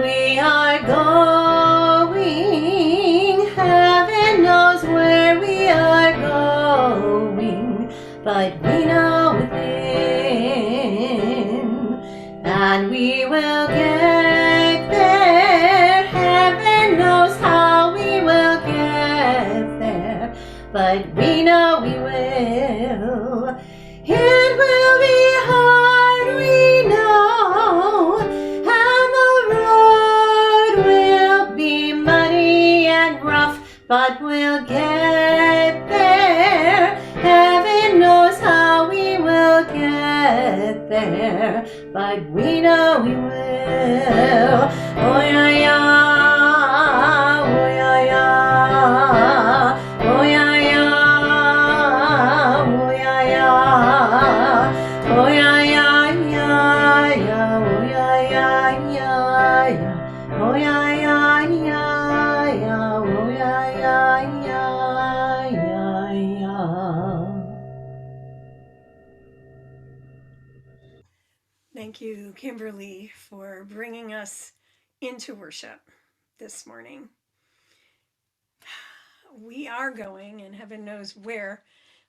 We are going, heaven knows where we are going, but we know within, and we will get there. Heaven knows how we will get there, but we know we will. It will be hard, we know, and the road will be muddy and rough, but we'll get there. Heaven knows how we will get there, but we know we will. Oh yeah, yeah, oh yeah, yeah, oh yeah, yeah, oh yeah, yeah, oh yeah, yeah, yeah, yeah, oh yeah, yeah, yeah, yeah, oh yeah, yeah, yeah, yeah, oh yeah, yeah, yeah, yeah. Thank you, Kimberly, for bringing us into worship this morning. We are going, and heaven knows where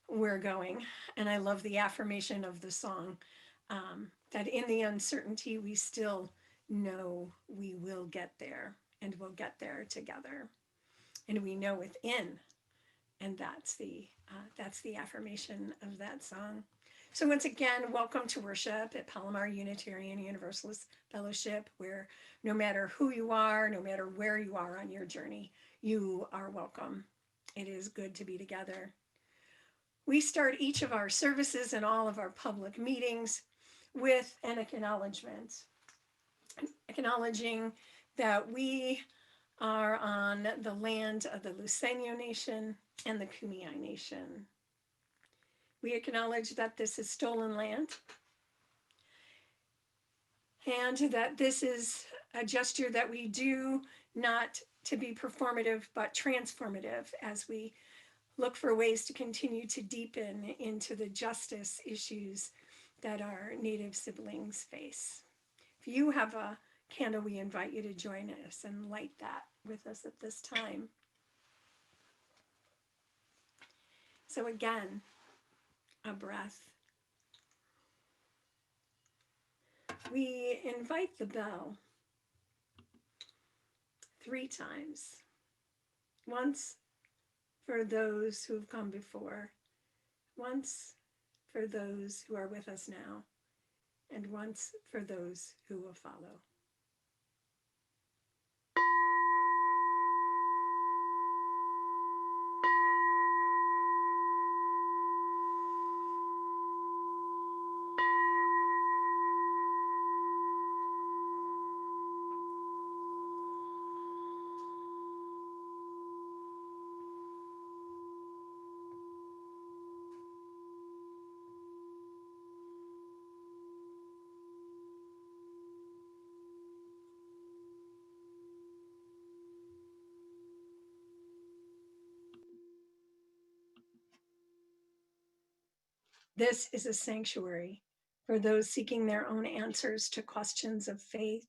we're going. And I love the affirmation of the song that in the uncertainty, we still know we will get there, and we'll get there together. And we know within, and that's the affirmation of that song. So once again, welcome to worship at Palomar Unitarian Universalist Fellowship, where no matter who you are, no matter where you are on your journey, you are welcome. It is good to be together. We start each of our services and all of our public meetings with an acknowledgement, acknowledging that we are on the land of the Luiseño Nation and the Kumeyaay Nation. We acknowledge that this is stolen land and that this is a gesture that we do not to be performative, but transformative as we look for ways to continue to deepen into the justice issues that our Native siblings face. If you have a candle, we invite you to join us and light that with us at this time. So again, a breath. We invite the bell 3 times. Once for those who have come before, once for those who are with us now, and once for those who will follow. This is a sanctuary for those seeking their own answers to questions of faith.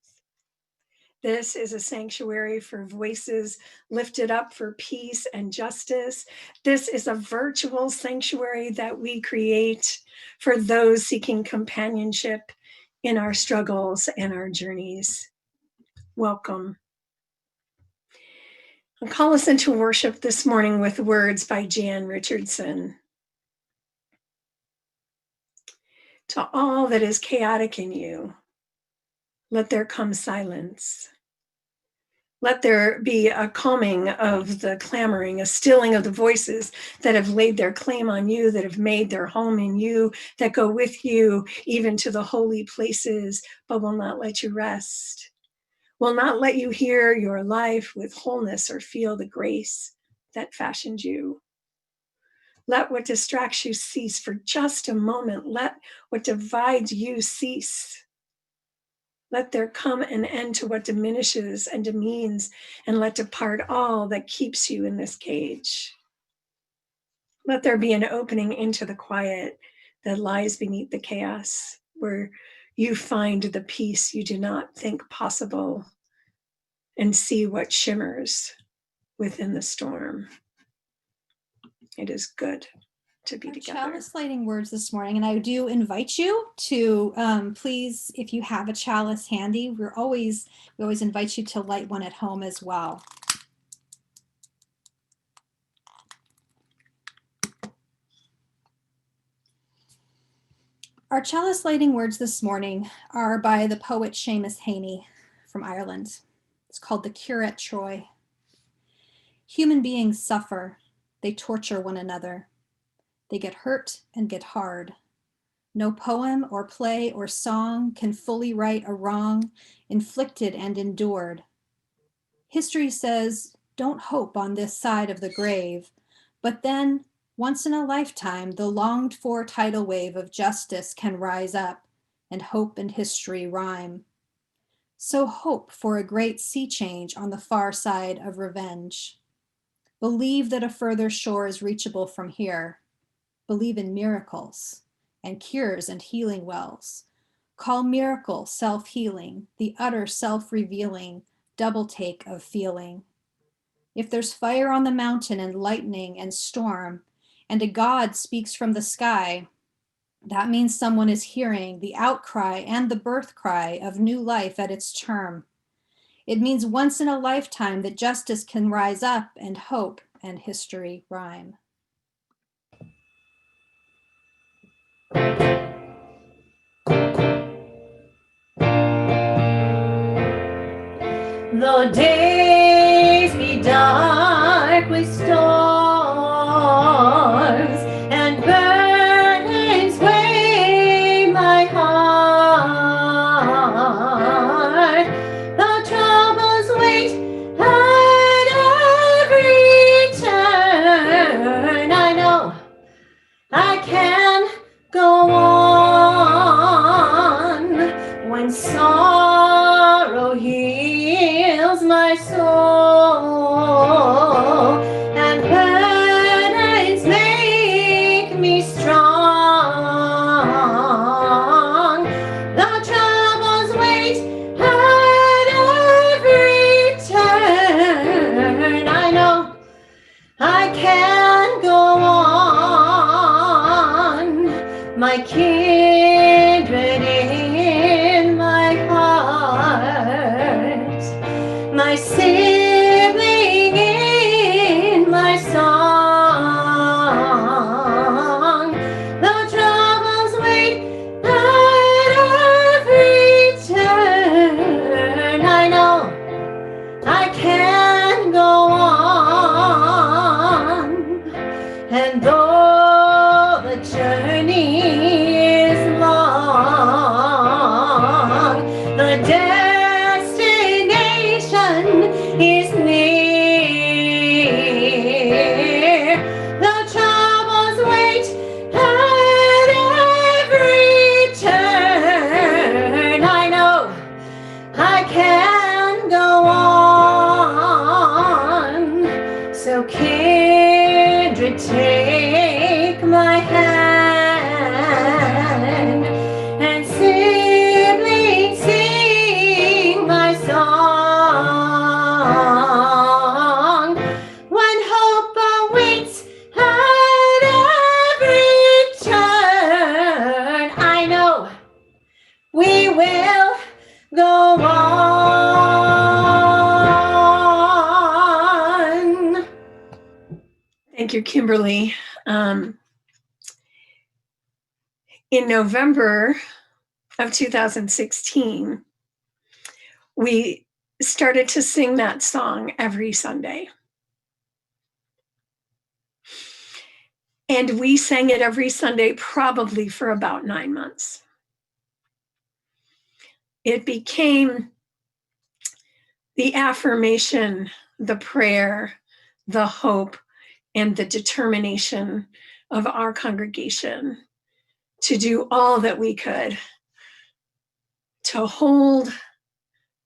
This is a sanctuary for voices lifted up for peace and justice. This is a virtual sanctuary that we create for those seeking companionship in our struggles and our journeys. Welcome. I'll call us into worship this morning with words by Jan Richardson. To all that is chaotic in you, let there come silence. Let there be a calming of the clamoring, a stilling of the voices that have laid their claim on you, that have made their home in you, that go with you even to the holy places, but will not let you rest, will not let you hear your life with wholeness or feel the grace that fashioned you. Let what distracts you cease for just a moment. Let what divides you cease. Let there come an end to what diminishes and demeans, and let depart all that keeps you in this cage. Let there be an opening into the quiet that lies beneath the chaos, where you find the peace you do not think possible, and see what shimmers within the storm. It is good to be together. Chalice lighting words this morning, and I do invite you to please, if you have a chalice handy, we always invite you to light one at home as well. Our chalice lighting words this morning are by the poet Seamus Heaney from Ireland. It's called The Cure at Troy. Human beings suffer. They torture one another. They get hurt and get hard. No poem or play or song can fully right a wrong inflicted and endured. History says, don't hope on this side of the grave, but then, once in a lifetime, the longed-for tidal wave of justice can rise up, and hope and history rhyme. So hope for a great sea change on the far side of revenge. Believe that a further shore is reachable from here. Believe in miracles and cures and healing wells. Call miracle self-healing, the utter self-revealing double take of feeling. If there's fire on the mountain and lightning and storm, and a God speaks from the sky, that means someone is hearing the outcry and the birth cry of new life at its term. It means once in a lifetime that justice can rise up and hope and history rhyme. Though days be dark with storms and burdens weigh my heart, the troubles wait at every turn. I know I can go on when sorrow heals my soul and burdens make me strong. The troubles wait at every turn. I know I can go on, my kindred in my heart, my sibling in my song. The troubles wait at every turn. I know I can go on, and though the journey is long, the destination is near. The troubles wait at every turn. I know I can go on. So kindred, take my hand, and siblings, sing my song. When hope awaits at every turn, I know we will go on. Thank you, Kimberly. In November of 2016, we started to sing that song every Sunday. And we sang it every Sunday probably for about 9 months. It became the affirmation, the prayer, the hope, and the determination of our congregation to do all that we could to hold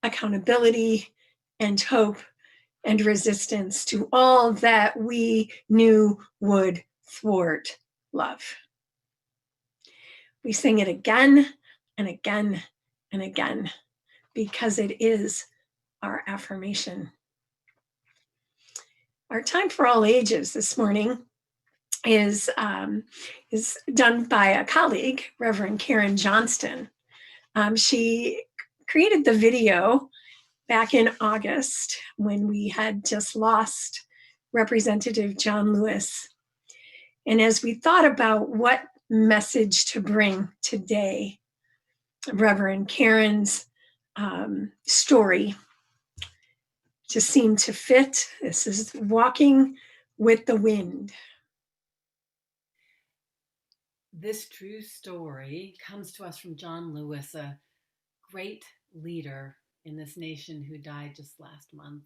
accountability and hope and resistance to all that we knew would thwart love. We sing it again and again and again because it is our affirmation. Our time for all ages this morning is done by a colleague, Reverend Karen Johnston. She created the video back in August when we had just lost Representative John Lewis. And as we thought about what message to bring today, Reverend Karen's story just seemed to fit. This is Walking with the Wind. This true story comes to us from John Lewis, a great leader in this nation who died just last month.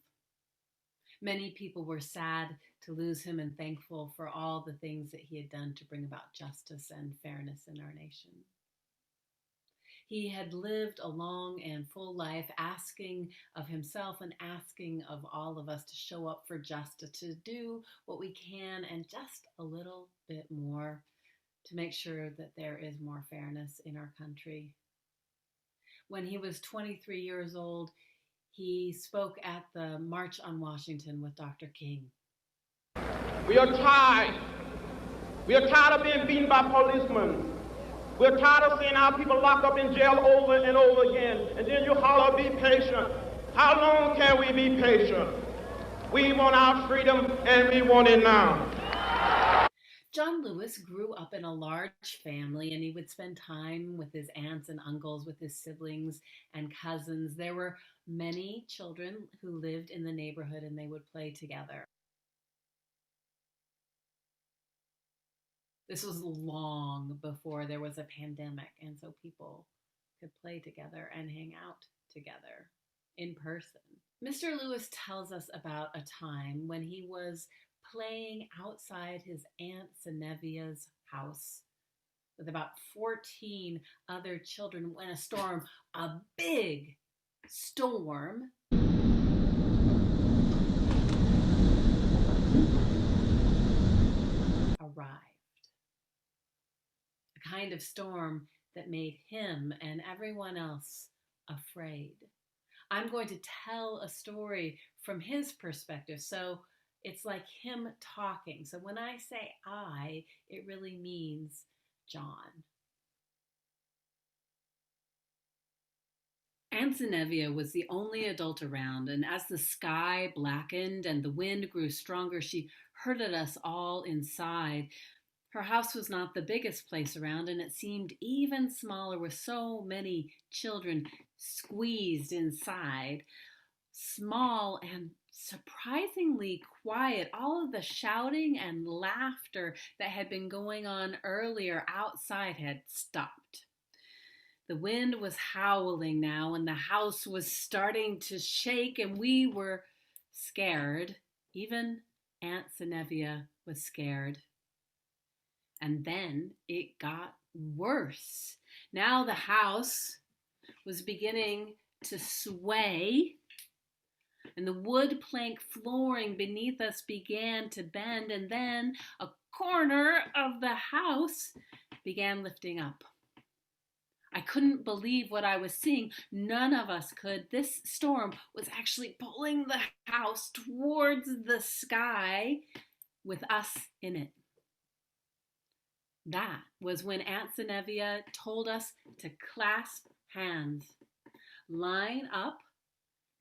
Many people were sad to lose him and thankful for all the things that he had done to bring about justice and fairness in our nation. He had lived a long and full life asking of himself and asking of all of us to show up for justice, to do what we can and just a little bit more to make sure that there is more fairness in our country. When he was 23 years old, he spoke at the March on Washington with Dr. King. We are tired. We are tired of being beaten by policemen. We're tired of seeing our people locked up in jail over and over again. And then you holler, be patient. How long can we be patient? We want our freedom and we want it now. John Lewis grew up in a large family, and he would spend time with his aunts and uncles, with his siblings and cousins. There were many children who lived in the neighborhood, and they would play together. This was long before there was a pandemic, and so people could play together and hang out together in person. Mr. Lewis tells us about a time when he was playing outside his Aunt Zenevia's house with about 14 other children when a big storm, arrived. A kind of storm that made him and everyone else afraid. I'm going to tell a story from his perspective, so it's like him talking. So when I say I, it really means John. Aunt Zenevia was the only adult around, and as the sky blackened and the wind grew stronger, she herded us all inside. Her house was not the biggest place around, and it seemed even smaller with so many children squeezed inside. Small and surprisingly quiet. All of the shouting and laughter that had been going on earlier outside had stopped. The wind was howling now, and the house was starting to shake, and we were scared. Even Aunt Zenevia was scared. And then it got worse. Now the house was beginning to sway, and the wood plank flooring beneath us began to bend, and then a corner of the house began lifting up. I couldn't believe what I was seeing. None of us could. This storm was actually pulling the house towards the sky with us in it. That was when Aunt Zenevia told us to clasp hands. Line up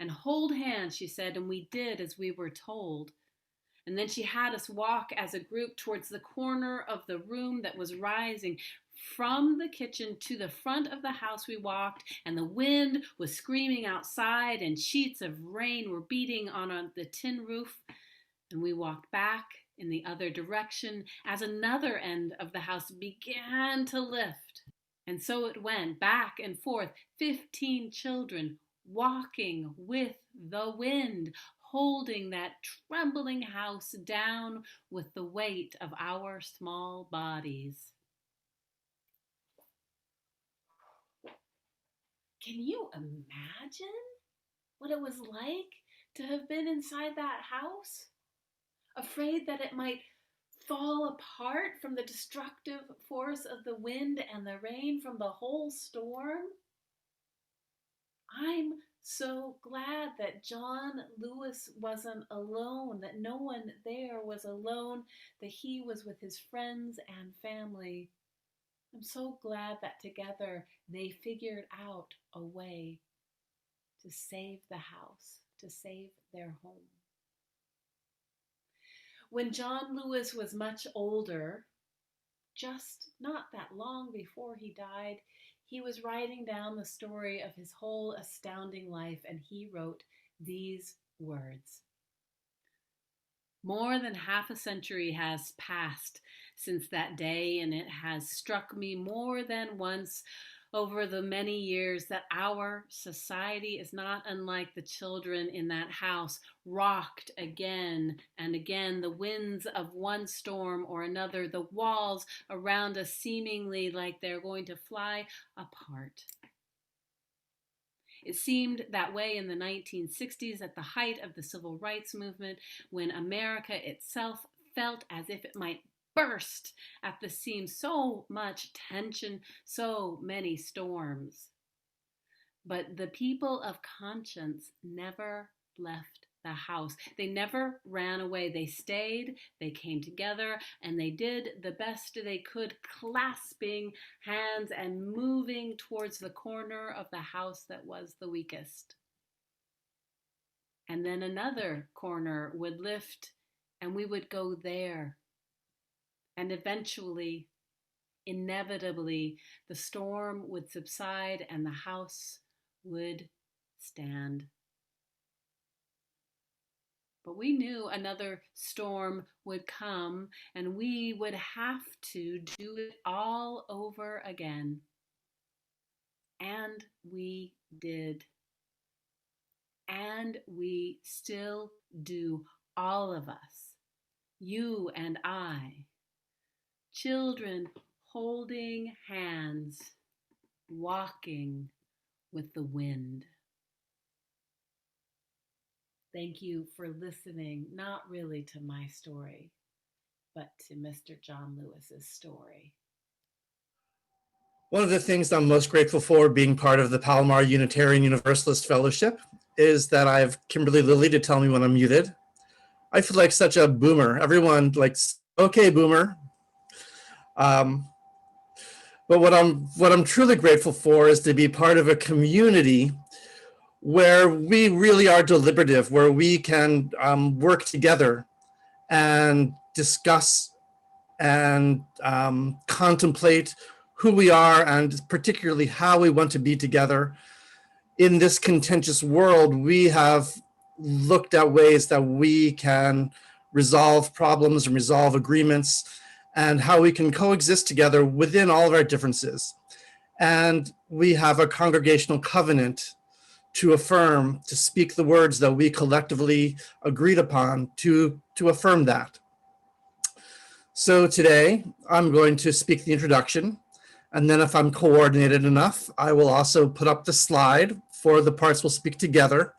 and hold hands, she said, and we did as we were told. And then she had us walk as a group towards the corner of the room that was rising. From the kitchen to the front of the house we walked, and the wind was screaming outside, and sheets of rain were beating on the tin roof. And we walked back in the other direction as another end of the house began to lift. And so it went back and forth, 15 children walking with the wind, holding that trembling house down with the weight of our small bodies. Can you imagine what it was like to have been inside that house? Afraid that it might fall apart from the destructive force of the wind and the rain from the whole storm? I'm So glad that John Lewis wasn't alone, that no one there was alone, that he was with his friends and family. I'm so glad that together they figured out a way to save the house, to save their home. When John Lewis was much older, just not that long before he died, he was writing down the story of his whole astounding life, and he wrote these words. More than half a century has passed since that day, and it has struck me more than once over the many years that our society is not unlike the children in that house, rocked again and again, the winds of one storm or another, the walls around us seemingly like they're going to fly apart. It seemed that way in the 1960s at the height of the civil rights movement, when America itself felt as if it might burst at the seams. So much tension, so many storms. But the people of conscience never left the house. They never ran away. They stayed, they came together, and they did the best they could, clasping hands and moving towards the corner of the house that was the weakest. And then another corner would lift, and we would go there. And eventually, inevitably, the storm would subside and the house would stand. But we knew another storm would come, and we would have to do it all over again. And we did. And we still do, all of us, you and I. Children holding hands, walking with the wind. Thank you for listening, not really to my story, but to Mr. John Lewis's story. One of the things I'm most grateful for being part of the Palomar Unitarian Universalist Fellowship is that I have Kimberly Lilly to tell me when I'm muted. I feel like such a boomer. Everyone likes, okay, boomer. But what I'm truly grateful for is to be part of a community where we really are deliberative, where we can work together and discuss and contemplate who we are and particularly how we want to be together. In this contentious world, we have looked at ways that we can resolve problems and resolve agreements and how we can coexist together within all of our differences. And we have a congregational covenant to affirm, to speak the words that we collectively agreed upon to affirm that. So today I'm going to speak the introduction, and then if I'm coordinated enough, I will also put up the slide for the parts we'll speak together,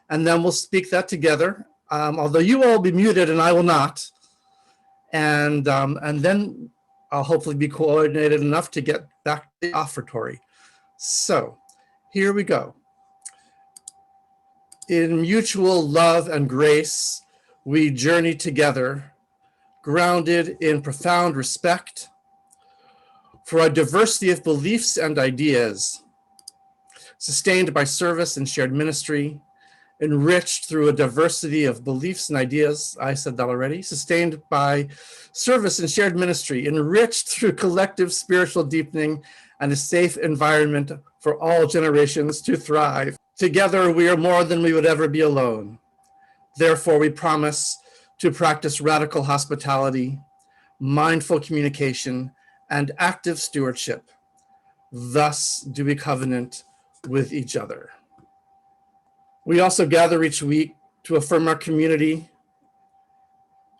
and then we'll speak that together, although you all will be muted and I will not. And then I'll hopefully be coordinated enough to get back to the offertory. So here we go. In mutual love and grace, we journey together, grounded in profound respect for a diversity of beliefs and ideas, sustained by service and shared ministry, enriched through a diversity of beliefs and ideas, I said that already, sustained by service and shared ministry, enriched through collective spiritual deepening and a safe environment for all generations to thrive. Together, we are more than we would ever be alone. Therefore, we promise to practice radical hospitality, mindful communication, and active stewardship. Thus do we covenant with each other. We also gather each week to affirm our community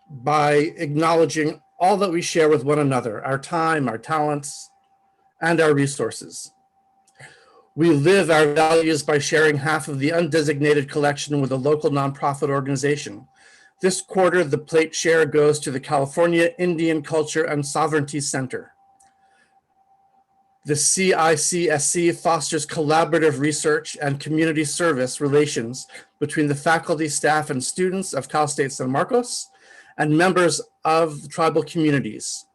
by acknowledging all that we share with one another, our time, our talents, and our resources. We live our values by sharing half of the undesignated collection with a local nonprofit organization. This quarter, the plate share goes to the California Indian Culture and Sovereignty Center. The CICSC fosters collaborative research and community service relations between the faculty, staff, and students of Cal State San Marcos and members of tribal communities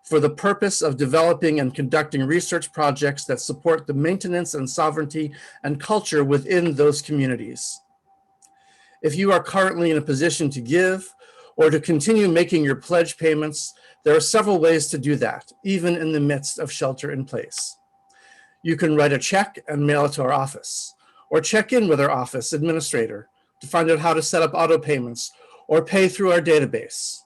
for the purpose of developing and conducting research projects that support the maintenance and sovereignty and culture within those communities. If you are currently in a position to give or to continue making your pledge payments, there are several ways to do that, even in the midst of shelter in place. You can write a check and mail it to our office, or check in with our office administrator to find out how to set up auto payments or pay through our database.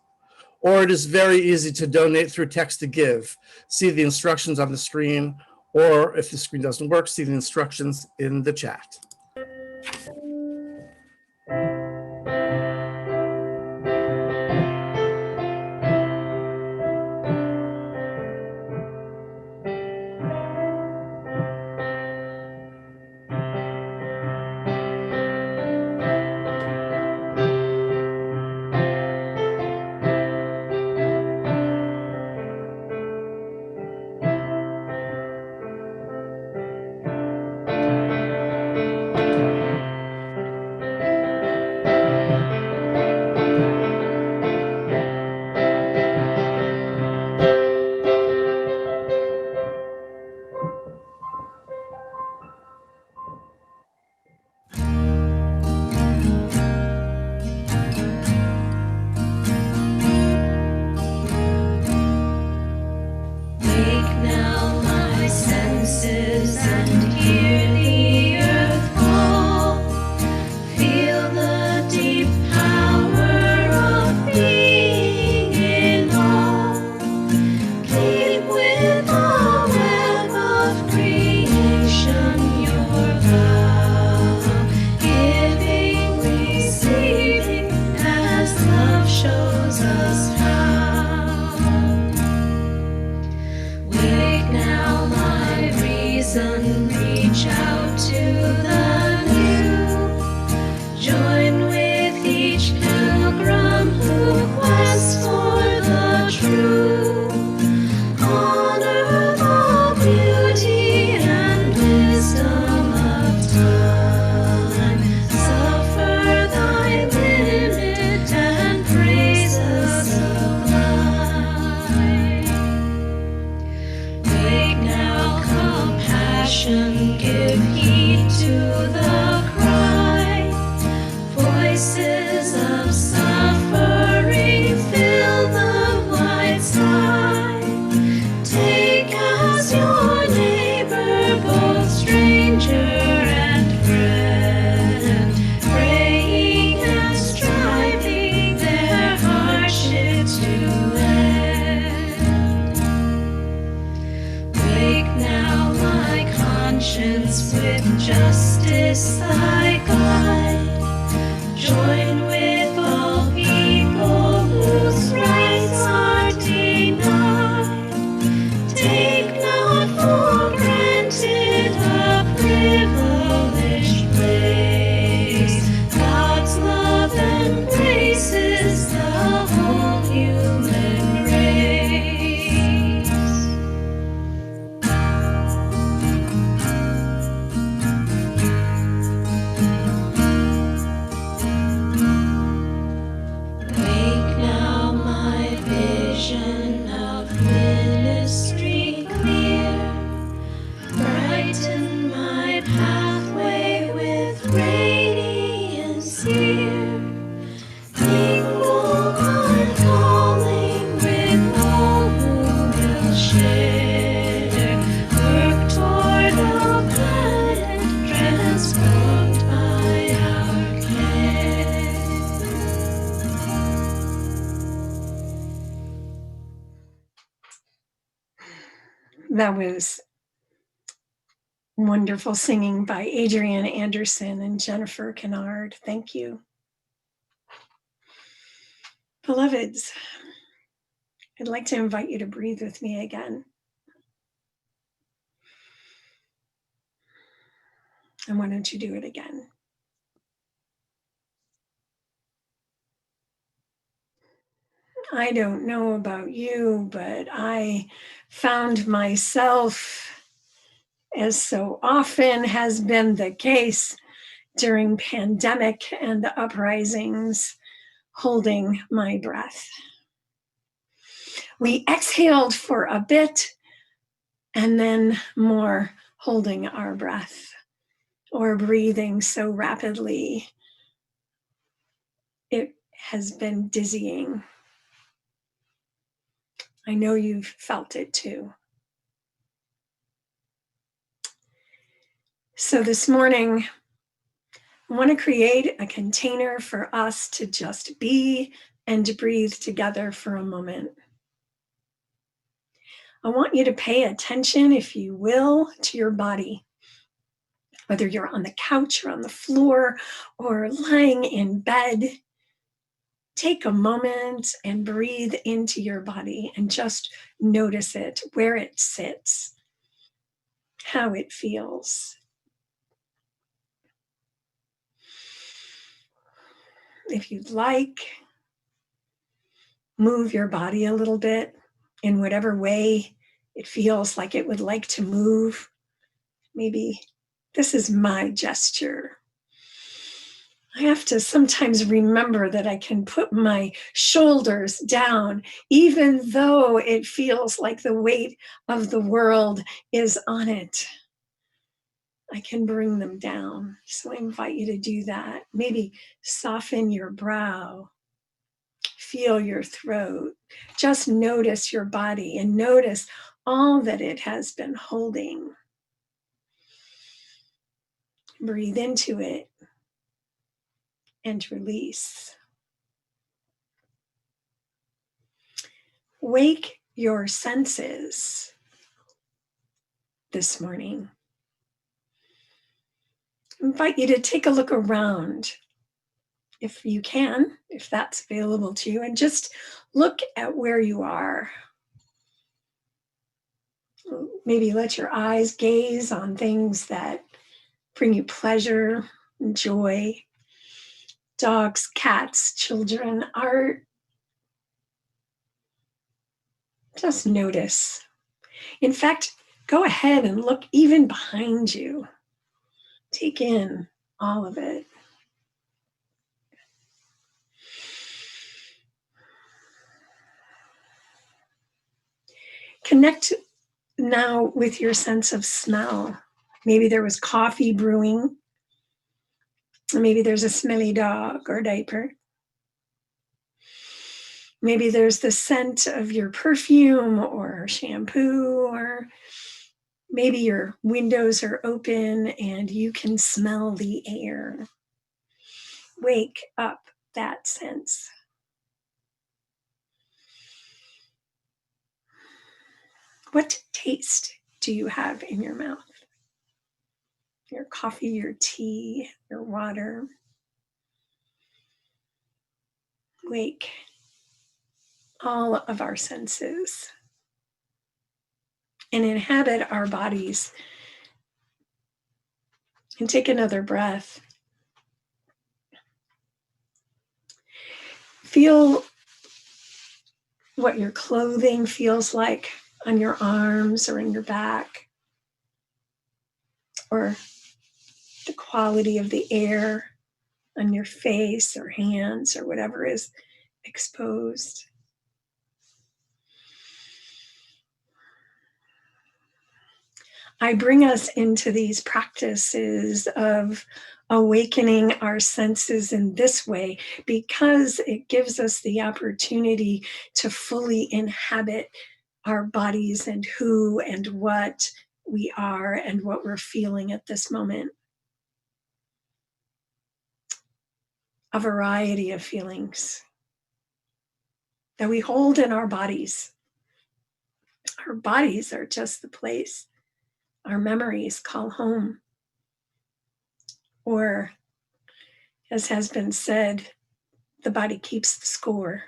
Or it is very easy to donate through text to give. See the instructions on the screen, or if the screen doesn't work, see the instructions in the chat. That was wonderful singing by Adrienne Anderson and Jennifer Kennard. Thank you. Beloveds, I'd like to invite you to breathe with me again. And why don't you do it again? I don't know about you, but I found myself as so often has been the case during pandemic and the uprisings, holding my breath. We exhaled for a bit and then more, holding our breath or breathing so rapidly it has been dizzying. I know you've felt it too. So this morning, I want to create a container for us to just be and breathe together for a moment. I want you to pay attention, if you will, to your body. Whether you're on the couch or on the floor or lying in bed, take a moment and breathe into your body and just notice it, where it sits, how it feels. If you'd like, move your body a little bit in whatever way it feels like it would like to move. Maybe this is my gesture. I have to sometimes remember that I can put my shoulders down, even though it feels like the weight of the world is on it. I can bring them down. So I invite you to do that. Maybe soften your brow. Feel your throat. Just notice your body and notice all that it has been holding. Breathe into it and release. Wake your senses this morning. I invite you to take a look around if you can, if that's available to you, and just look at where you are. Maybe let your eyes gaze on things that bring you pleasure and joy. Dogs, cats, children, art. Just notice. In fact, go ahead and look even behind you. Take in all of it. Connect now with your sense of smell. Maybe there was coffee brewing. Maybe there's a smelly dog or diaper. Maybe there's the scent of your perfume or shampoo, or maybe your windows are open and you can smell the air. Wake up that sense. What taste do you have in your mouth? Your coffee, your tea, your water. Wake all of our senses and inhabit our bodies. And take another breath. Feel what your clothing feels like on your arms or in your back, or the quality of the air on your face or hands or whatever is exposed. I bring us into these practices of awakening our senses in this way because it gives us the opportunity to fully inhabit our bodies and who and what we are and what we're feeling at this moment. A variety of feelings that we hold in our bodies. Our bodies are just the place our memories call home. Or, as has been said, the body keeps the score.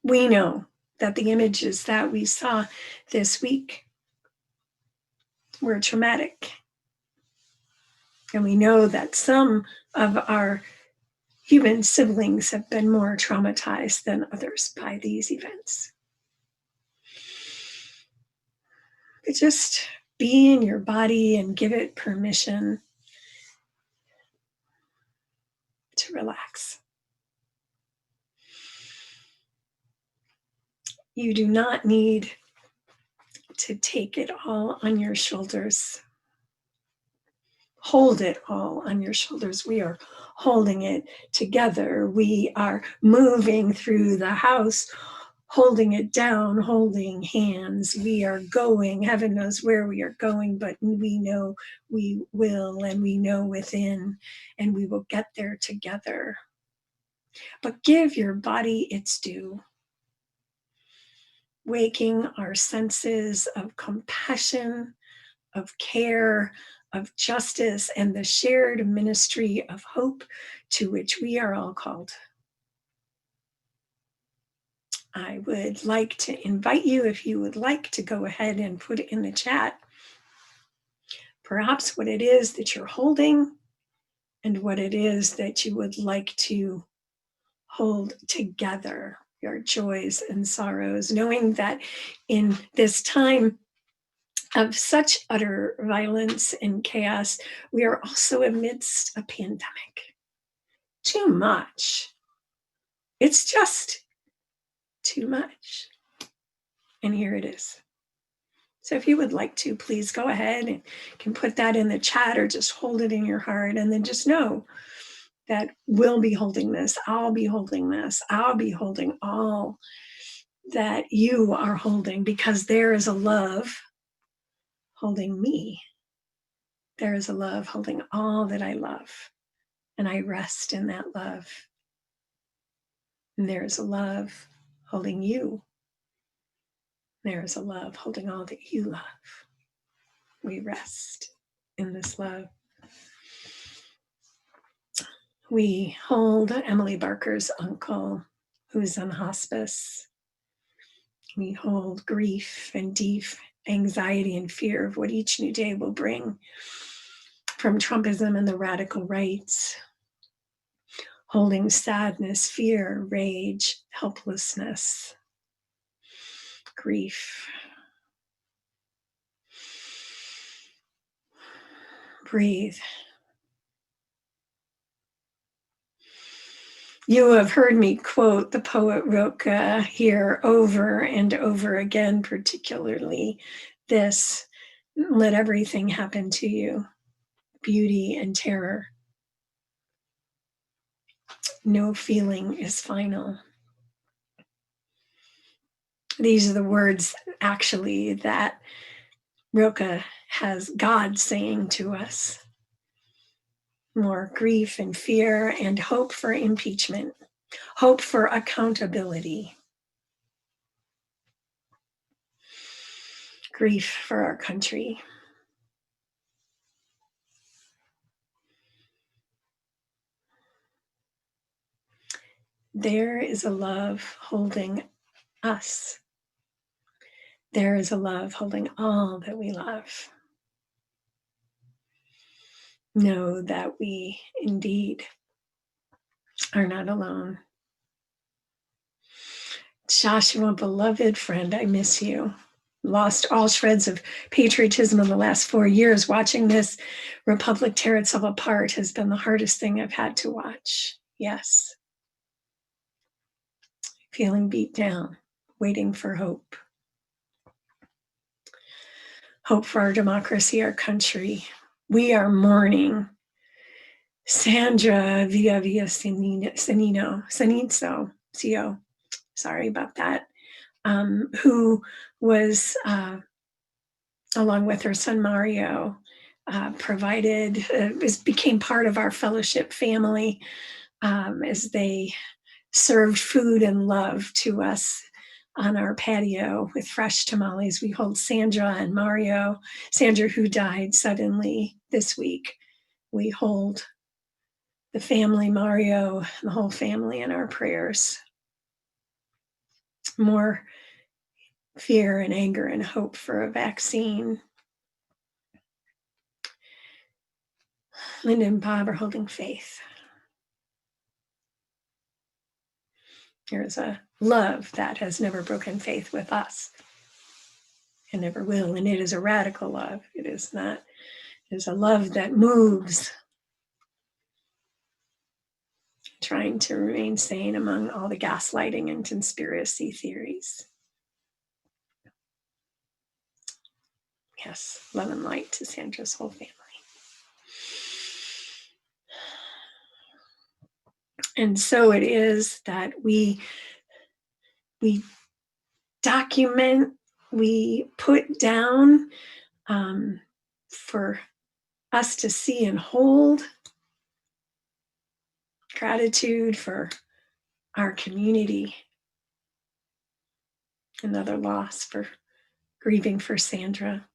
We know that the images that we saw this week were traumatic. And we know that some of our human siblings have been more traumatized than others by these events. But just be in your body and give it permission to relax. You do not need to take it all on your shoulders. Hold it all on your shoulders. We are holding it together. We are moving through the house, holding it down, holding hands. We are going, heaven knows where we are going, but we know we will, and we know within, and we will get there together. But give your body its due. Waking our senses of compassion, of care, of justice, and the shared ministry of hope to which we are all called. I would like to invite you, if you would like, to go ahead and put in the chat perhaps what it is that you're holding and what it is that you would like to hold together, your joys and sorrows, knowing that in this time of such utter violence and chaos, we are also amidst a pandemic. Too much. It's just too much. And here it is. So if you would like to, please go ahead and can put that in the chat or just hold it in your heart, and then just know that we'll be holding this. I'll be holding this. I'll be holding all that you are holding, because there is a love holding me. There is a love holding all that I love, and I rest in that love. And there is a love holding you. There is a love holding all that you love. We rest in this love. We hold Emily Barker's uncle, who is on hospice. We hold grief and deep anxiety and fear of what each new day will bring from Trumpism and the radical right. Holding sadness, fear, rage, helplessness, grief. Breathe. You have heard me quote the poet Rilke here over and over again, particularly this: let everything happen to you, beauty and terror. No feeling is final. These are the words, actually, that Rilke has God saying to us. More grief and fear and hope for impeachment, hope for accountability, grief for our country. There is a love holding us. There is a love holding all that we love. Know that we indeed are not alone. Joshua, beloved friend, I miss you. Lost all shreds of patriotism in the last 4 years. Watching this republic tear itself apart has been the hardest thing I've had to watch. Yes. Feeling beat down, waiting for hope. Hope for our democracy, our country. We are mourning Sandra Villavicencio, sorry about that, who was, along with her son Mario, became part of our fellowship family as they served food and love to us on our patio with fresh tamales. We hold Sandra and Mario, Sandra who died suddenly this week. We hold the family, Mario, the whole family, in our prayers. More fear and anger and hope for a vaccine. Linda and Bob are holding faith. There's a love that has never broken faith with us. and never will. And it is a radical love. It is not, it is a love that moves, trying to remain sane among all the gaslighting and conspiracy theories. Yes, love and light to Sandra's whole family. And so it is that we document, we put down for us to see and hold gratitude for our community. Another loss for grieving for Sandra.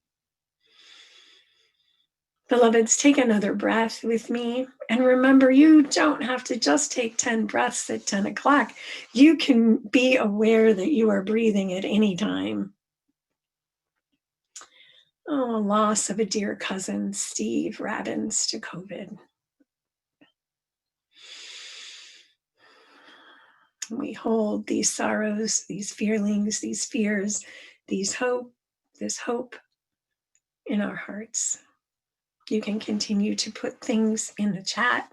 Beloveds, take another breath with me. And remember, you don't have to just take 10 breaths at 10 o'clock. You can be aware that you are breathing at any time. Oh, loss of a dear cousin, Steve Robbins, to COVID. We hold these sorrows, these feelings, these fears, this hope in our hearts. You can continue to put things in the chat.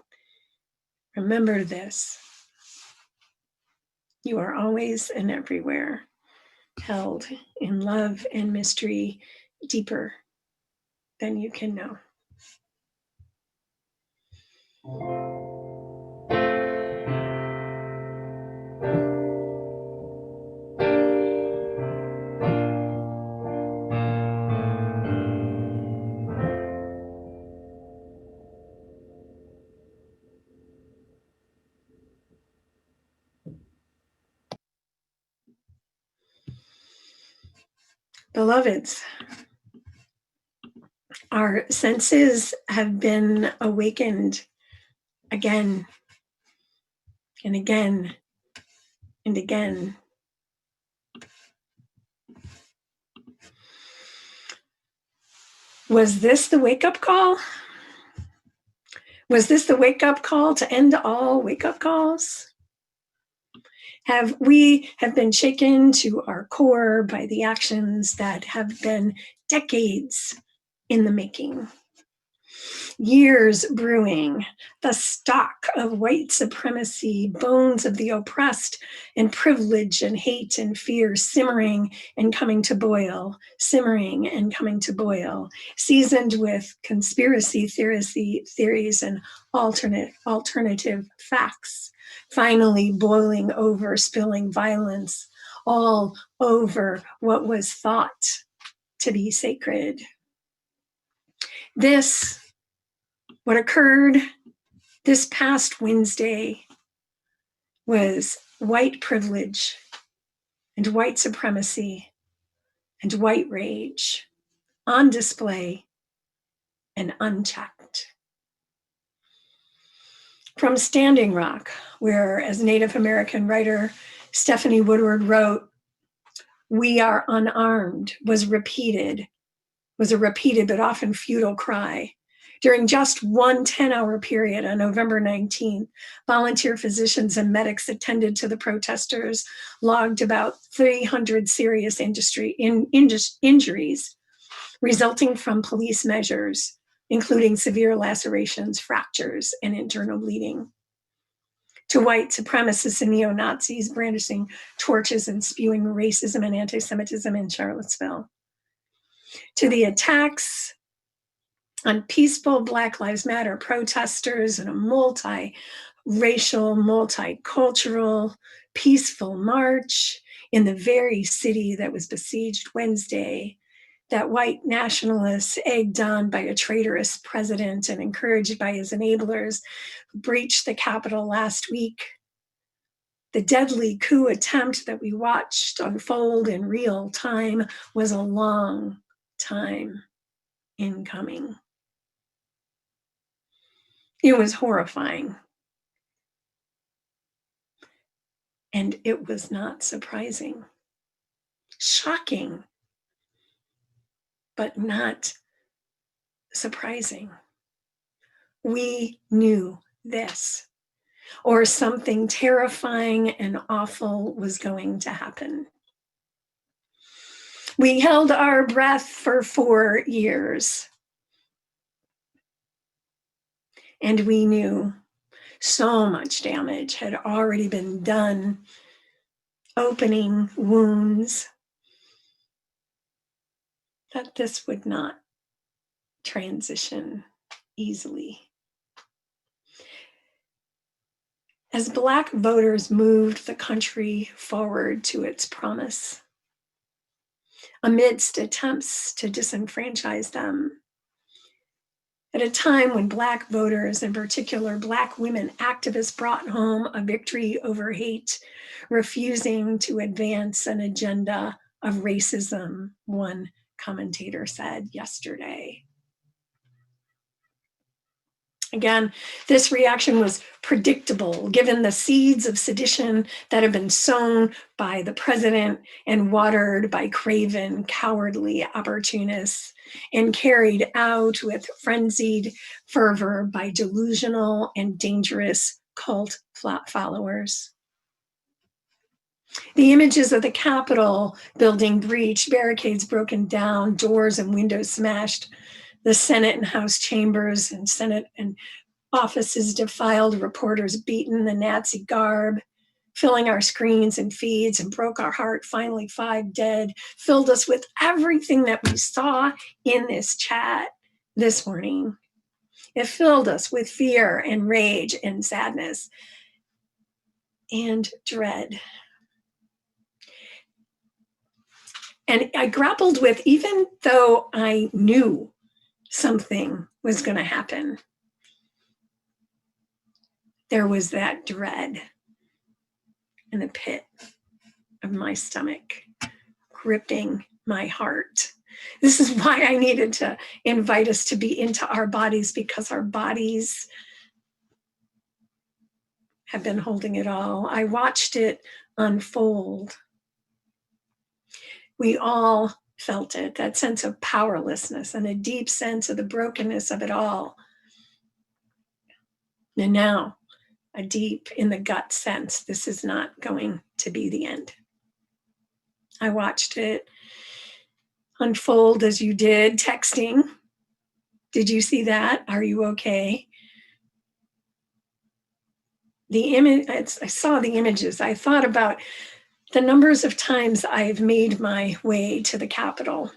Remember this. You are always and everywhere held in love and mystery deeper than you can know. Beloveds, our senses have been awakened again and again and again. Was this the wake-up call? Was this the wake-up call to end all wake-up calls? We have been shaken to our core by the actions that have been decades in the making. Years brewing, the stock of white supremacy, bones of the oppressed, and privilege and hate and fear simmering and coming to boil, simmering and coming to boil, seasoned with conspiracy theories and alternative facts, finally boiling over, spilling violence all over what was thought to be sacred. What occurred this past Wednesday was white privilege and white supremacy and white rage on display and unchecked. From Standing Rock, where, as Native American writer Stephanie Woodward wrote, "We are unarmed," was a repeated but often futile cry. During just one 10-hour period on November 19th, volunteer physicians and medics attended to the protesters, logged about 300 serious injuries resulting from police measures, including severe lacerations, fractures, and internal bleeding. To white supremacists and neo-Nazis brandishing torches and spewing racism and anti-Semitism in Charlottesville. To the attacks on peaceful Black Lives Matter protesters in a multiracial, multicultural, peaceful march in the very city that was besieged Wednesday, that white nationalists, egged on by a traitorous president and encouraged by his enablers, breached the Capitol last week. The deadly coup attempt that we watched unfold in real time was a long time in coming. It was horrifying. And it was not surprising. Shocking, but not surprising. We knew this, or something terrifying and awful was going to happen. We held our breath for 4 years. And we knew so much damage had already been done, opening wounds, that this would not transition easily. As Black voters moved the country forward to its promise, amidst attempts to disenfranchise them, at a time when Black voters, in particular Black women activists, brought home a victory over hate, refusing to advance an agenda of racism, one commentator said yesterday. Again, this reaction was predictable given the seeds of sedition that have been sown by the president and watered by craven, cowardly opportunists and carried out with frenzied fervor by delusional and dangerous cult followers. The images of the Capitol building breached, barricades broken down, doors and windows smashed, the Senate and House chambers and Senate and offices defiled, reporters beaten, the Nazi garb, filling our screens and feeds and broke our heart, finally 5 dead, filled us with everything that we saw in this chat this morning. It filled us with fear and rage and sadness and dread. And I grappled with, even though I knew something was going to happen, there was that dread in the pit of my stomach, gripping my heart. This is why I needed to invite us to be into our bodies, because our bodies have been holding it all. I watched it unfold. We all felt it, that sense of powerlessness and a deep sense of the brokenness of it all. And now, a deep in the gut sense, this is not going to be the end. I watched it unfold as you did, texting. Did you see that? Are you okay? The image, I saw the images. I thought about the numbers of times I've made my way to the Capitol,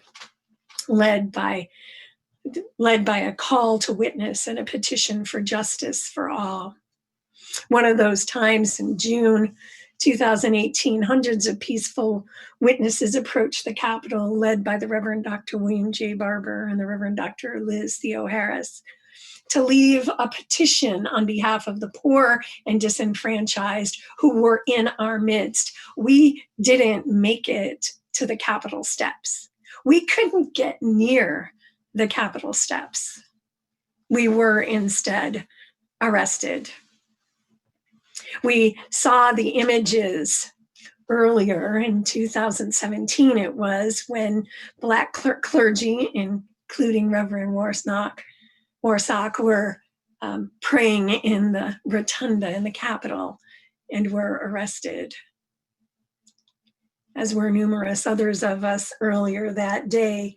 led by a call to witness and a petition for justice for all. One of those times in June 2018, hundreds of peaceful witnesses approached the Capitol, led by the Reverend Dr. William J. Barber and the Reverend Dr. Liz Theo Harris, to leave a petition on behalf of the poor and disenfranchised who were in our midst. We didn't make it to the Capitol steps. We couldn't get near the Capitol steps. We were instead arrested. We saw the images earlier in 2017, it was, when Black clergy, including Reverend Warsock, were praying in the rotunda in the Capitol and were arrested, as were numerous others of us earlier that day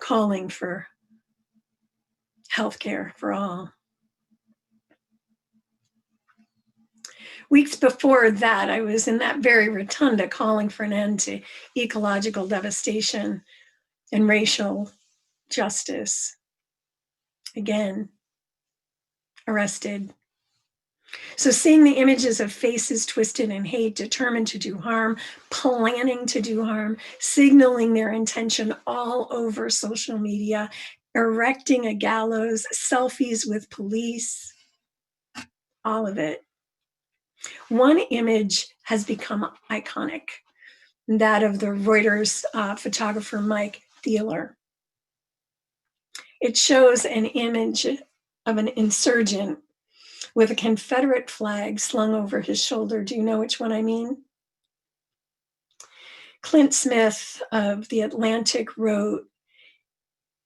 calling for healthcare for all. Weeks before that, I was in that very rotunda calling for an end to ecological devastation and racial justice. Again, arrested. So seeing the images of faces twisted in hate, determined to do harm, planning to do harm, signaling their intention all over social media, erecting a gallows, selfies with police, all of it. One image has become iconic, that of the Reuters photographer Mike Thieler. It shows an image of an insurgent with a Confederate flag slung over his shoulder. Do you know which one I mean? Clint Smith of The Atlantic wrote,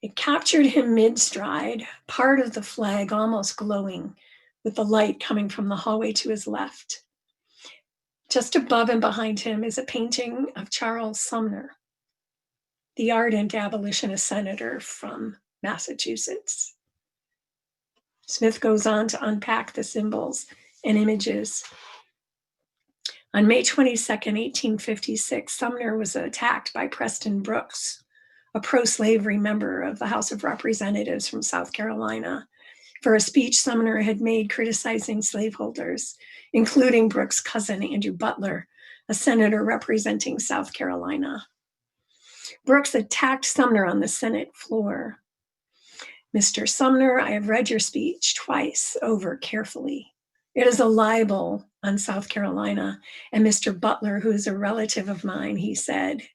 "It captured him mid-stride, part of the flag almost glowing with the light coming from the hallway to his left. Just above and behind him is a painting of Charles Sumner, the ardent abolitionist senator from Massachusetts. Smith goes on to unpack the symbols and images. On May 22nd, 1856, Sumner was attacked by Preston Brooks, a pro-slavery member of the House of Representatives from South Carolina, for a speech Sumner had made criticizing slaveholders, including Brooks' cousin, Andrew Butler, a senator representing South Carolina. Brooks attacked Sumner on the Senate floor. "Mr. Sumner, I have read your speech twice over carefully. It is a libel on South Carolina and Mr. Butler, who is a relative of mine," he said.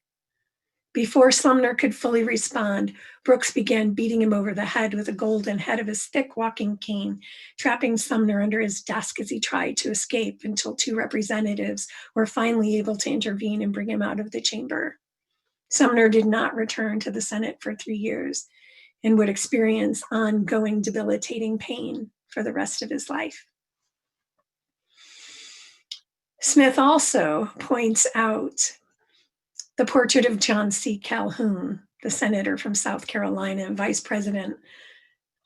Before Sumner could fully respond, Brooks began beating him over the head with the golden head of his thick walking cane, trapping Sumner under his desk as he tried to escape until two representatives were finally able to intervene and bring him out of the chamber. Sumner did not return to the Senate for 3 years and would experience ongoing debilitating pain for the rest of his life. Smith also points out the portrait of John C. Calhoun, the senator from South Carolina and vice president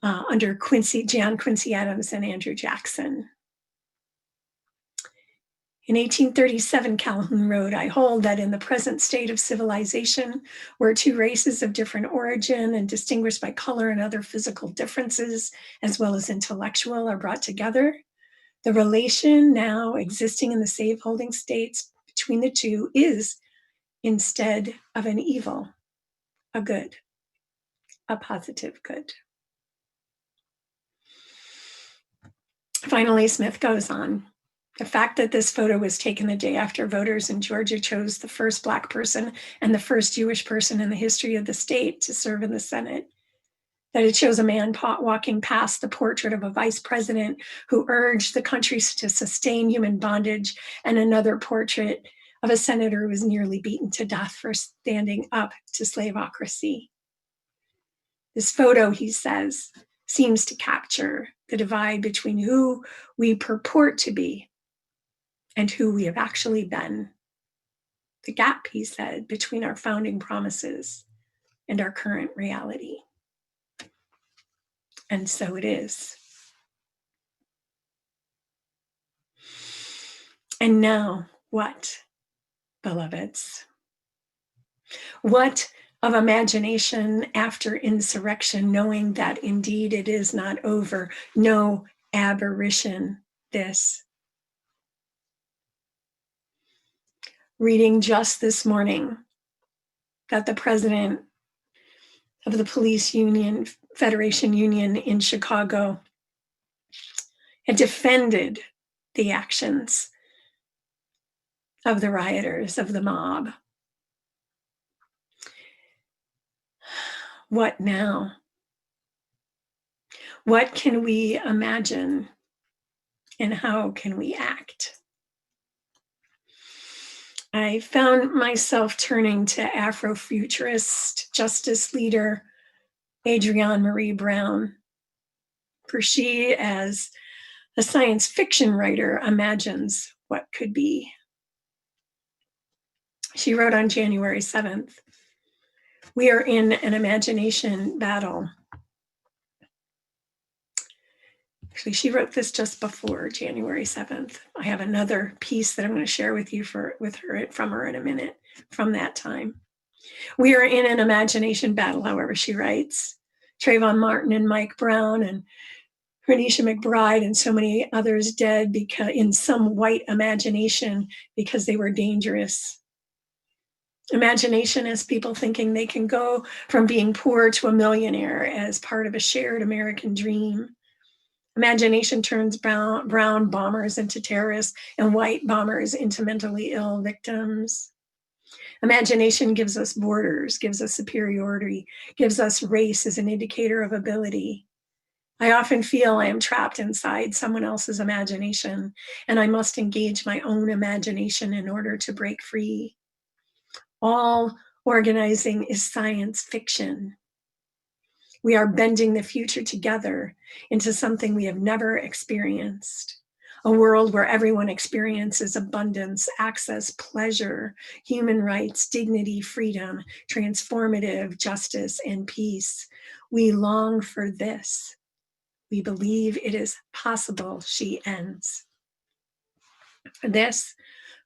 under John Quincy Adams and Andrew Jackson. In 1837, Calhoun wrote, "I hold that in the present state of civilization, where two races of different origin and distinguished by color and other physical differences, as well as intellectual, are brought together, the relation now existing in the slaveholding states between the two is, instead of an evil, a good, a positive good." Finally, Smith goes on, "The fact that this photo was taken the day after voters in Georgia chose the first Black person and the first Jewish person in the history of the state to serve in the Senate, that it shows a man walking past the portrait of a vice president who urged the country to sustain human bondage, and another portrait of a senator who was nearly beaten to death for standing up to slaveocracy. This photo," he says, "seems to capture the divide between who we purport to be and who we have actually been. The gap," he said, "between our founding promises and our current reality." And so it is. And now, what, beloveds? What of imagination after insurrection, knowing that indeed it is not over, no aberration this? Reading just this morning that the president of the police union, Federation Union in Chicago, had defended the actions of the rioters, of the mob. What now? What can we imagine, and how can we act? I found myself turning to Afrofuturist justice leader Adrienne Marie Brown, for she, as a science fiction writer, imagines what could be. She wrote on January 7th, "We are in an imagination battle." Actually, she wrote this just before January 7th. I have another piece that I'm going to share with you from her in a minute from that time. "We are in an imagination battle," however, she writes. Trayvon Martin and Mike Brown and Renisha McBride and so many others dead because in some white imagination because they were dangerous. Imagination is people thinking they can go from being poor to a millionaire as part of a shared American dream. Imagination turns brown bombers into terrorists and white bombers into mentally ill victims. Imagination gives us borders, gives us superiority, gives us race as an indicator of ability. I often feel I am trapped inside someone else's imagination, and I must engage my own imagination in order to break free. All organizing is science fiction. We are bending the future together into something we have never experienced. a world where everyone experiences abundance, access, pleasure, human rights, dignity, freedom, transformative justice, and peace. We long for this. We believe it is possible, she ends. This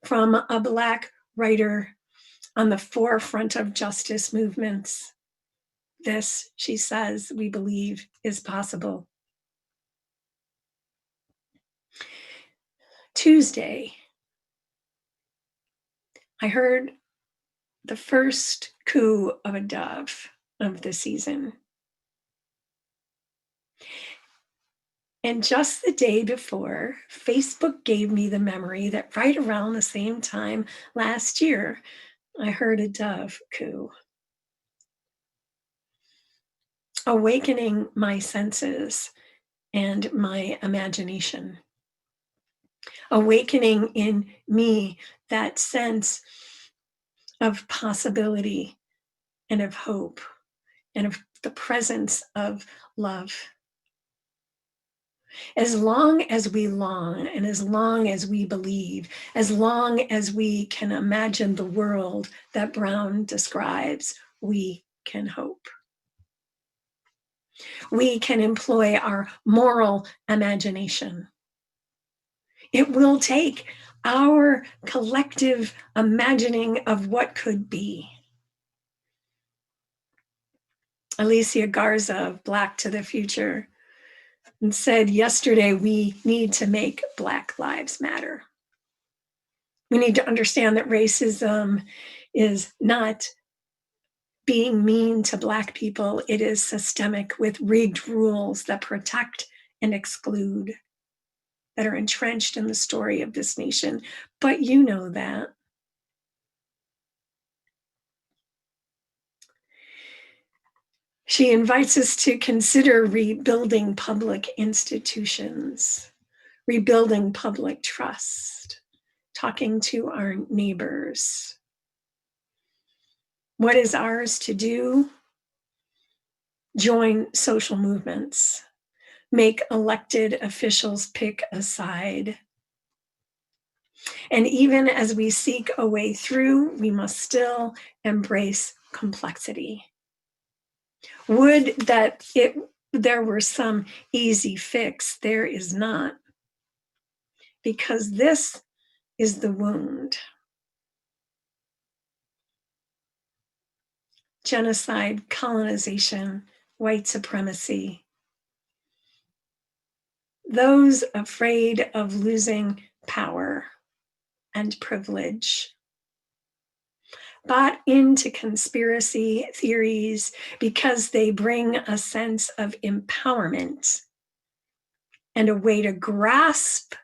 from a Black writer on the forefront of justice movements. This, she says, we believe is possible. Tuesday, I heard the first coo of a dove of the season. And just the day before, Facebook gave me the memory that right around the same time last year, I heard a dove coo, awakening my senses and my imagination, awakening in me that sense of possibility and of hope and of the presence of love. As long as we long and as long as we believe, as long as we can imagine the world that Brown describes, we can hope. We can employ our moral imagination. It will take our collective imagining of what could be. Alicia Garza of Black to the Future and said yesterday, we need to make Black lives matter. We need to understand that racism is not being mean to Black people. It is systemic with rigged rules that protect and exclude, that are entrenched in the story of this nation. But you know that. She invites us to consider rebuilding public institutions, rebuilding public trust, talking to our neighbors. What is ours to do? Join social movements, make elected officials pick a side. And even as we seek a way through, we must still embrace complexity. Would that there were some easy fix. There is not. Because this is the wound. Genocide, colonization, white supremacy. Those afraid of losing power and privilege bought into conspiracy theories because they bring a sense of empowerment and a way to grasp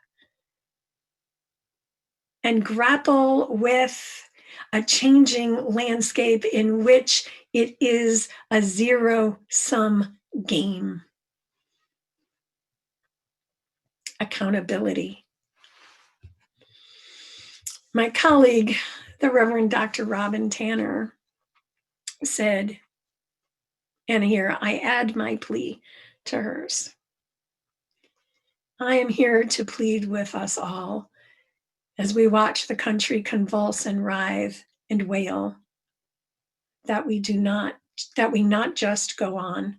and grapple with a changing landscape in which it is a zero-sum game. Accountability. My colleague, the Reverend Dr. Robin Tanner, said, and here I add my plea to hers. I am here to plead with us all as we watch the country convulse and writhe and wail, that we not just go on,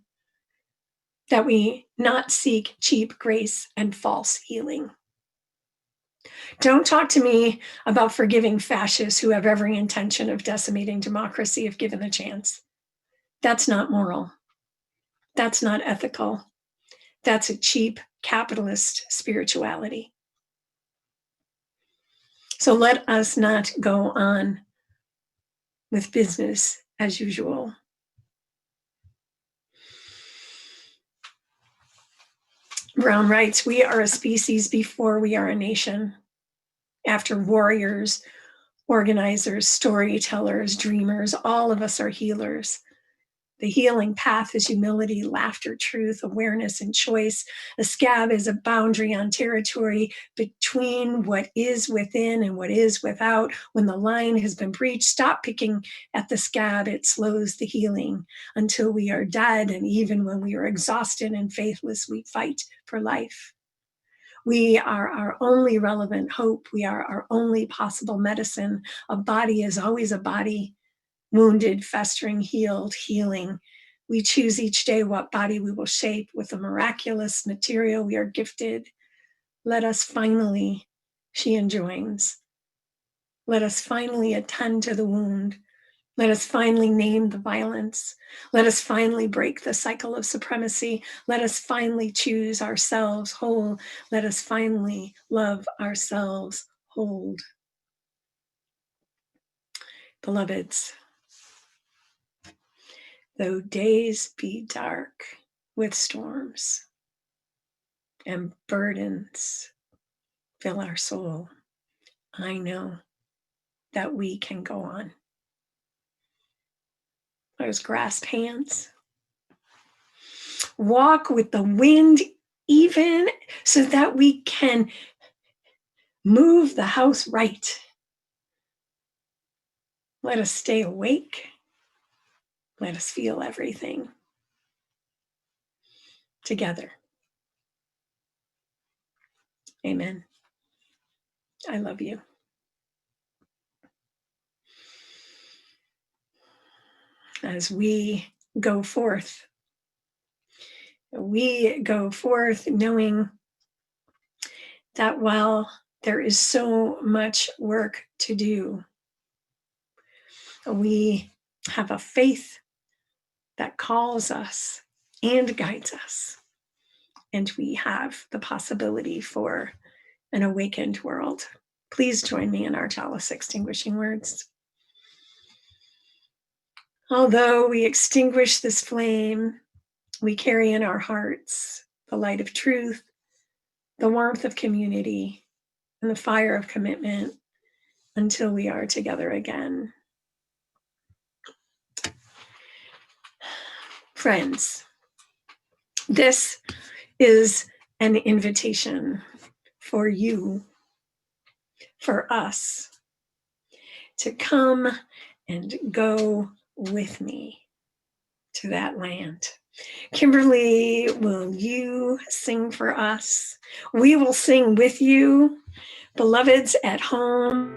that we not seek cheap grace and false healing. Don't talk to me about forgiving fascists who have every intention of decimating democracy if given the chance. That's not moral. That's not ethical. That's a cheap capitalist spirituality. So let us not go on with business as usual. Brown writes, we are a species before we are a nation. After warriors, organizers, storytellers, dreamers, all of us are healers. The healing path is humility, laughter, truth, awareness, and choice. A scab is a boundary on territory between what is within and what is without. When the line has been breached, stop picking at the scab. It slows the healing until we are dead. And even when we are exhausted and faithless, we fight for life. We are our only relevant hope. We are our only possible medicine. A body is always a body, wounded, festering, healed, healing. We choose each day what body we will shape with the miraculous material we are gifted. Let us finally, she enjoins, let us finally attend to the wound. Let us finally name the violence. Let us finally break the cycle of supremacy. Let us finally choose ourselves whole. Let us finally love ourselves whole. Beloveds, though days be dark with storms and burdens fill our soul, I know that we can go on. Let us grasp hands, walk with the wind, even so that we can move the house right. Let us stay awake. Let us feel everything together. Amen. I love you. As we go forth knowing that while there is so much work to do, we have a faith that calls us and guides us. And we have the possibility for an awakened world. Please join me in our chalice extinguishing words. Although we extinguish this flame, we carry in our hearts the light of truth, the warmth of community, and the fire of commitment until we are together again. Friends, this is an invitation for you, for us, to come and go with me to that land. Kimberly, will you sing for us? We will sing with you. Beloveds at home,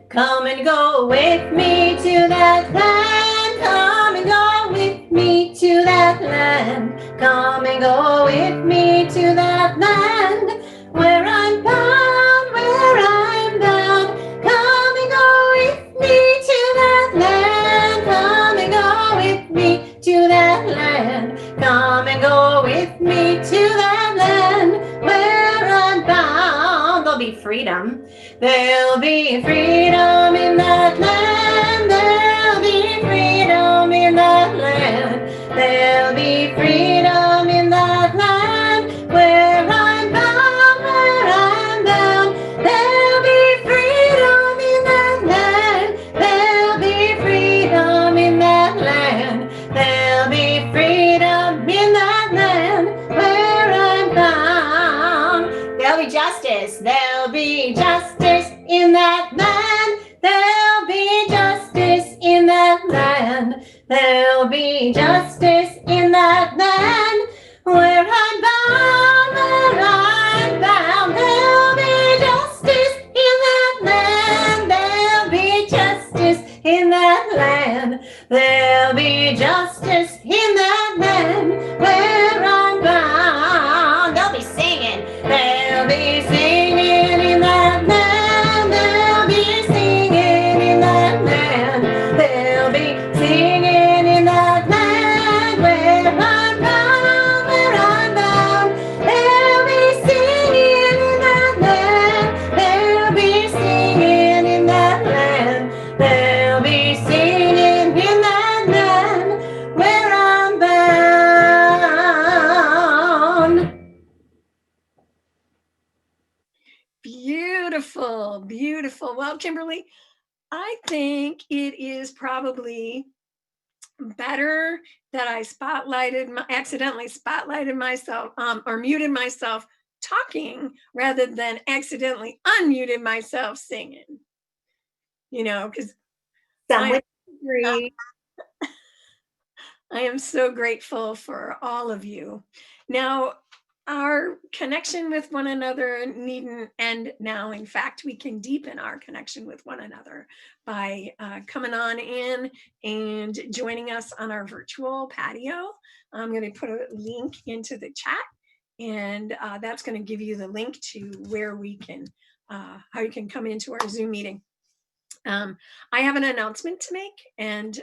Come and go with me to that land. Come and go with me to that land. Come and go with me to that land where I'm bound, where I'm bound. Come and go with me to that land. Come and go with me to that land. Come and go with me to that land where I'm bound. There'll be freedom. There'll be freedom in that land. There'll be freedom in that land. There'll be freedom in that land where I'm bound, where I'm bound. There'll be freedom in that land. There'll be freedom in that land. There'll be freedom in that land where I'm bound. There'll be justice. There'll be justice in that land. There'll be justice in that land. There'll be justice in that land where I'm bound, where I'm bound. There'll be justice in that land. There'll be justice in that land. There'll be justice in that land where I'm bound. They'll be singing. They'll be singing in that land. They'll be singing in that land. They'll be singing in that land where I'm bound, where I'm bound. They'll be singing in that land. They'll be singing in that land. They'll be singing in that land where I'm bound. beautiful, beautiful. Well, Kimberly, I think it is probably better that I accidentally spotlighted myself or muted myself talking rather than accidentally unmuted myself singing. You know, because Some would agree. I am so grateful for all of you. Now, our connection with one another needn't end now. In fact, we can deepen our connection with one another by coming on in and joining us on our virtual patio. I'm going to put a link into the chat, and that's going to give you the link to where we can, how you can come into our Zoom meeting. I have an announcement to make, and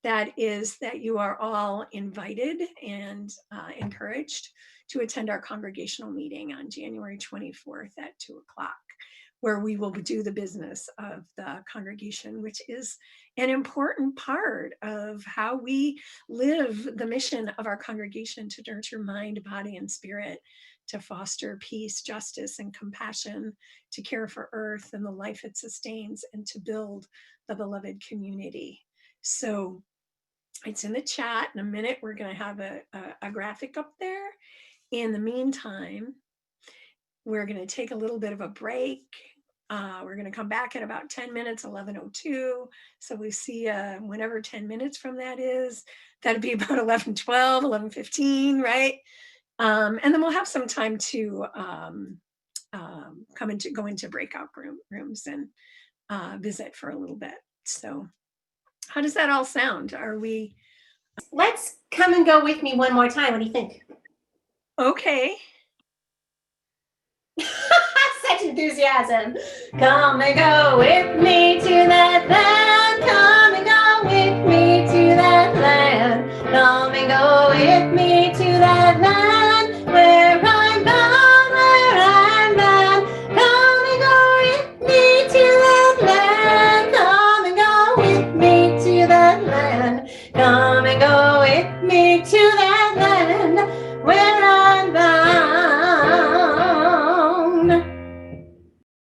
that is that you are all invited and encouraged to attend our congregational meeting on January 24th at 2 o'clock, where we will do the business of the congregation, which is an important part of how we live the mission of our congregation to nurture mind, body, and spirit, to foster peace, justice, and compassion, to care for earth and the life it sustains, and to build the beloved community. So it's in the chat. In a minute, we're going to have a graphic up there. In the meantime, we're going to take a little bit of a break. We're going to come back in about 10 minutes, 11:02. So we see whenever 10 minutes from that is, that'd be about 11:12, 11:15, right? And then we'll have some time to go into breakout rooms and visit for a little bit. So how does that all sound? Are we? Let's come and go with me one more time. What do you think? Okay. Such enthusiasm. Come and go with me to that land.